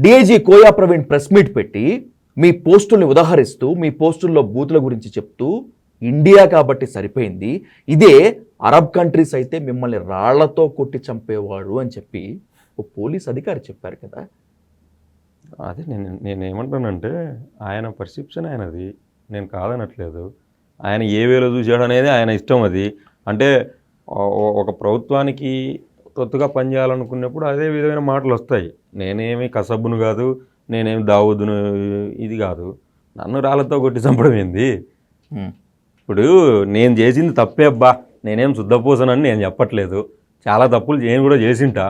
DIG Koya Praveen press meet పెట్టి మీ పోస్టుల్ని ఉదాహరిస్తూ మీ పోస్టుల్లో బూతుల గురించి చెప్తూ ఇండియా కాబట్టి సరిపోయింది, ఇదే అరబ్ కంట్రీస్ అయితే మిమ్మల్ని రాళ్లతో కొట్టి చంపేవాడు అని చెప్పి ఓ పోలీస్ అధికారి చెప్పారు కదా. అదే నేను ఏమంటానంటే ఆయన పర్సెప్షన్ ఆయనది, నేను కాదనట్లేదు. ఆయన ఏ వేలో చూశాడు అనేది ఆయన ఇష్టం. అది అంటే ఒక ప్రభుత్వానికి తొత్తుగా పనిచేయాలనుకున్నప్పుడు అదే విధమైన మాటలు వస్తాయి. నేనేమి కసబ్బును కాదు, నేనేమి దావుదును ఇది కాదు, నన్ను రాళ్ళతో కొట్టి చంపడం ఏంది. ఇప్పుడు నేను చేసింది తప్పే అబ్బా, నేనేం శుద్ధపోసనని నేను చెప్పట్లేదు, చాలా తప్పులు నేను కూడా చేసింటా.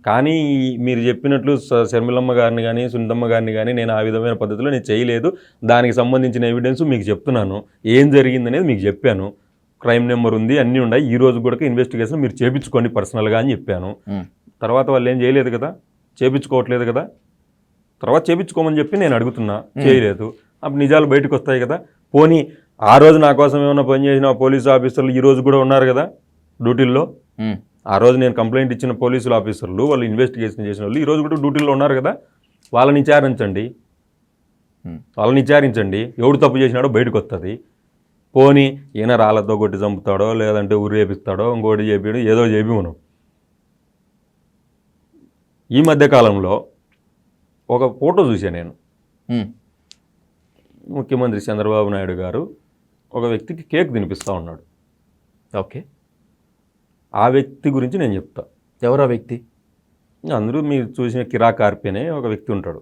కానీ మీరు చెప్పినట్లు శర్మిలమ్మ గారిని కానీ సునీతమ్మ గారిని కానీ నేను ఆ విధమైన పద్ధతిలో నేను చేయలేదు. దానికి సంబంధించిన ఎవిడెన్స్ మీకు చెప్తున్నాను, ఏం జరిగిందనేది మీకు చెప్పాను, క్రైమ్ నెంబర్ ఉంది, అన్నీ ఉన్నాయి, ఈ రోజు కూడా ఇన్వెస్టిగేషన్ మీరు చేయించుకోండి పర్సనల్గా అని చెప్పాను. తర్వాత వాళ్ళు ఏం చేయలేదు కదా, చేయించుకోవట్లేదు కదా, తర్వాత చేయించుకోమని చెప్పి నేను అడుగుతున్నా, చేయలేదు. అప్పుడు నిజాలు బయటకు వస్తాయి కదా. పోనీ ఆ రోజు నా కోసం ఏమైనా పనిచేసిన పోలీసు ఆఫీసర్లు ఈ రోజు కూడా ఉన్నారు కదా డ్యూటీల్లో. ఆ రోజు నేను కంప్లైంట్ ఇచ్చిన పోలీసులు ఆఫీసర్లు, వాళ్ళు ఇన్వెస్టిగేషన్ చేసిన వాళ్ళు ఈ రోజు కూడా డ్యూటీల్లో ఉన్నారు కదా. వాళ్ళని విచారించండి, ఎవడు తప్పు చేసినాడో బయటకు వస్తుంది. పోనీ ఈయన రాళ్ళతో కొట్టి చంపుతాడో లేదంటే ఊరు చేపిస్తాడో ఇంకోటి చేపియడో ఏదో చేపి మనం. ఈ మధ్యకాలంలో ఒక ఫోటో చూసాను నేను. ముఖ్యమంత్రి చంద్రబాబు నాయుడు గారు ఒక వ్యక్తికి కేక్ తినిపిస్తూ ఉన్నాడు. ఓకే, ఆ వ్యక్తి గురించి నేను చెప్తా. ఎవరు ఆ వ్యక్తి? అందరూ మీరు చూసిన కిరా కార్పి అనే ఒక వ్యక్తి ఉంటాడు.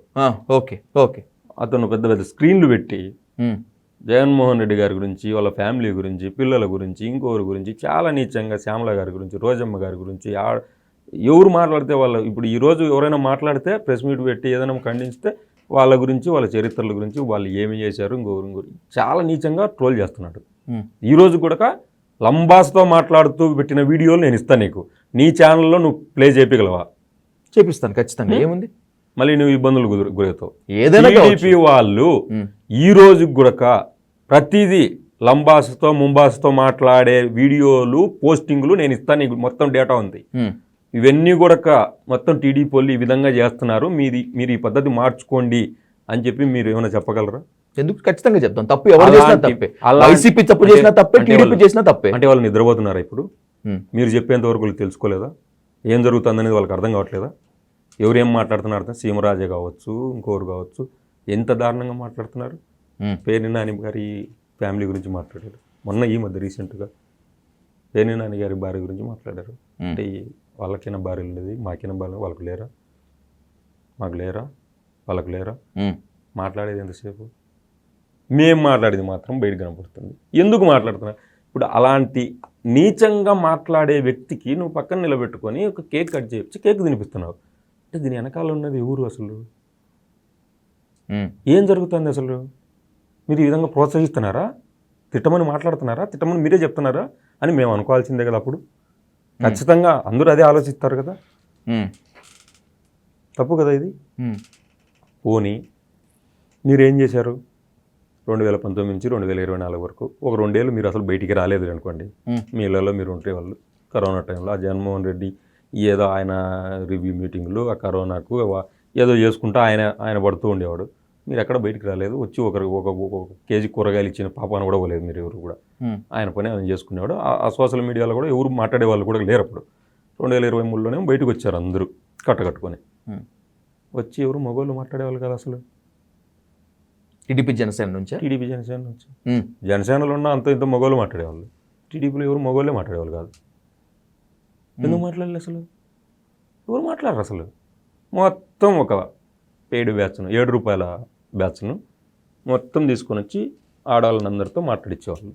Okay okay. అతను పెద్ద పెద్ద స్క్రీన్లు పెట్టి జగన్మోహన్ రెడ్డి గారి గురించి, వాళ్ళ ఫ్యామిలీ గురించి, పిల్లల గురించి, ఇంకోరి గురించి చాలా నీచంగా, శ్యామల గారి గురించి, రోజమ్మ గారి గురించి ఎవరు మాట్లాడితే వాళ్ళు, ఇప్పుడు ఈరోజు ఎవరైనా మాట్లాడితే ప్రెస్ మీట్ పెట్టి ఏదైనా ఖండిస్తే వాళ్ళ గురించి, వాళ్ళ చరిత్రల గురించి, వాళ్ళు ఏమి చేశారు ఇంకోరి గురించి చాలా నీచంగా ట్రోల్ చేస్తున్నాడు. ఈరోజు కూడా లంబాస్తో మాట్లాడుతూ పెట్టిన వీడియోలు నేను ఇస్తాను నీకు, నీ ఛానల్లో నువ్వు ప్లే చేయగలవా? చేపిస్తాను ఖచ్చితంగా, ఏముంది. మళ్ళీ నువ్వు ఇబ్బందులు గురవుతావు. ఏదైనా టీడీపీ వాళ్ళు ఈ రోజు కూడా ప్రతిదీ లంబాస్తో ముంబాస్తో మాట్లాడే వీడియోలు పోస్టింగ్లు నేను ఇస్తాను నీకు, మొత్తం డేటా ఉంది. ఇవన్నీ కూడా మొత్తం టీడీపీ వాళ్ళు ఈ విధంగా చేస్తున్నారు, మీరు ఈ పద్ధతి మార్చుకోండి అని చెప్పి మీరు ఏమైనా చెప్పగలరా? ఎందుకు? ఖచ్చితంగా చెప్తాను. తప్పు ఎవరు చేసినా తప్పే, వైసీపీ తప్పు చేసినా తప్పే, టీడీపీ చేసినా తప్పే. అంటే వాళ్ళు నిద్రపోతున్నారా ఇప్పుడు? మీరు చెప్పేంత వరకు తెలుసుకోలేదా ఏం జరుగుతుంది అనేది? వాళ్ళకి అర్థం కావట్లేదా? ఎవరేం మాట్లాడుతున్నారు? సీమరాజే కావచ్చు, ఇంకోరు కావచ్చు, ఎంత దారుణంగా మాట్లాడుతున్నారు. పేర్ని నాని గారి ఫ్యామిలీ గురించి మాట్లాడారు మొన్న, ఈ మధ్య రీసెంట్గా పేర్ని నాని గారి భార్య గురించి మాట్లాడారు. అంటే వాళ్ళకైనా భార్యలు ఉండేది, మాకైనా భార్య, వాళ్ళకు లేరా, మాకు లేరా, వాళ్ళకు లేరా? మాట్లాడేది ఎంతసేపు? మేము మాట్లాడేది మాత్రం బయట కనపడుతుంది. ఎందుకు మాట్లాడుతున్నారు? ఇప్పుడు అలాంటి నీచంగా మాట్లాడే వ్యక్తికి నువ్వు పక్కన నిలబెట్టుకొని ఒక కేక్ కట్ చేయించి కేక్ తినిపిస్తున్నావు అంటే దీని వెనకాల ఉన్నది ఎవరు అసలు? ఏం జరుగుతుంది అసలు? మీరు ఈ విధంగా ప్రోత్సహిస్తున్నారా? తిట్టమని మాట్లాడుతున్నారా? తిట్టమని మీరే చెప్తున్నారా అని మేము అనుకోవాల్సిందే కదా. అప్పుడు ఖచ్చితంగా అందరూ అదే ఆలోచిస్తారు కదా. తప్పు కదా ఇది. పోనీ మీరేం చేశారు 2019 నుంచి 2024 వరకు ఒక 2 ఏళ్ళు మీరు అసలు బయటికి రాలేదు అనుకోండి, మీ ఇళ్ళలో మీరు ఉంటే వాళ్ళు కరోనా టైంలో ఆ జగన్మోహన్ రెడ్డి ఏదో ఆయన రివ్యూ మీటింగ్లు, ఆ కరోనాకు ఏదో చేసుకుంటూ ఆయన పడుతూ ఉండేవాడు. మీరు ఎక్కడ బయటికి రాలేదు, వచ్చి ఒక కేజీ కూరగాయలు ఇచ్చిన పాపాను కూడా పోలేదు మీరు ఎవరు కూడా. ఆయన పని ఆయన చేసుకునేవాడు. ఆ సోషల్ మీడియాలో కూడా ఎవరు మాట్లాడే వాళ్ళు కూడా లేరు. అప్పుడు 2023లోనే బయటకు వచ్చారు అందరూ కట్టుకొని. వచ్చి ఎవరు మగవాళ్ళు మాట్లాడేవాళ్ళు కదా అసలు. టీడీపీ జనసేన నుంచి, జనసేనలో ఉన్న అంత ఇంత మగవాళ్ళు మాట్లాడేవాళ్ళు. టీడీపీలో ఎవరు మగవాళ్ళే మాట్లాడేవాళ్ళు కాదు. ఎందుకు మాట్లాడలేదు అసలు? ఎవరు మాట్లాడరు అసలు. మొత్తం ఒక పెయిడ్ బ్యాచ్ను, ₹7 బ్యాచ్ను మొత్తం తీసుకొని వచ్చి ఆడవాళ్ళని అందరితో మాట్లాడించేవాళ్ళు.